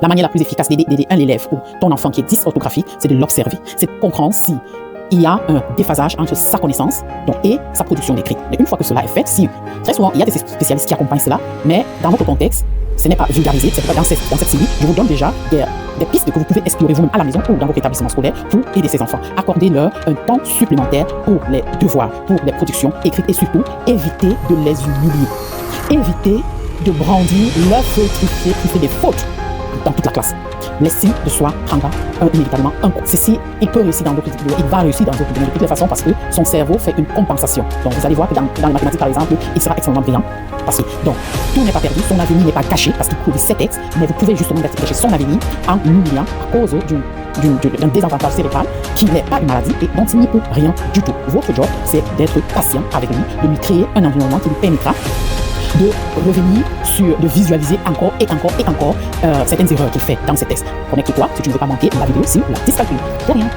La manière la plus efficace d'aider un élève ou ton enfant qui est dysorthographique, c'est de l'observer. C'est de comprendre si il y a un déphasage entre sa connaissance et sa production d'écrit. Mais une fois que cela est fait, très souvent, il y a des spécialistes qui accompagnent cela, mais dans votre contexte, ce n'est pas vulgarisé, c'est pas dans cette série. Je vous donne déjà des pistes que vous pouvez explorer vous-même à la maison ou dans votre établissement scolaire pour aider ces enfants. Accordez-leur un temps supplémentaire pour les devoirs, pour les productions écrites et surtout, évitez de les humilier. Évitez de brandir leur feuille qui fait des fautes dans toute la classe. L'estime de soi prendra inévitablement un coup. Ceci, il peut réussir dans d'autres domaines, il va réussir dans d'autres domaines de toutes les façons parce que son cerveau fait une compensation. Donc vous allez voir que dans les mathématiques par exemple, il sera extrêmement brillant. Donc tout n'est pas perdu, son avenir n'est pas caché parce qu'il produit ses textes, mais vous pouvez justement cacher son avenir en l'humiliant à cause d'un désavantage cérébral qui n'est pas une maladie et dont il n'y peut rien du tout. Votre job, c'est d'être patient avec lui, de lui créer un environnement qui lui permettra de revenir de visualiser encore et encore et encore certaines erreurs qu'il fait dans ses textes. Connecte-toi si tu ne veux pas manquer la vidéo sur la dyscalculie. De rien.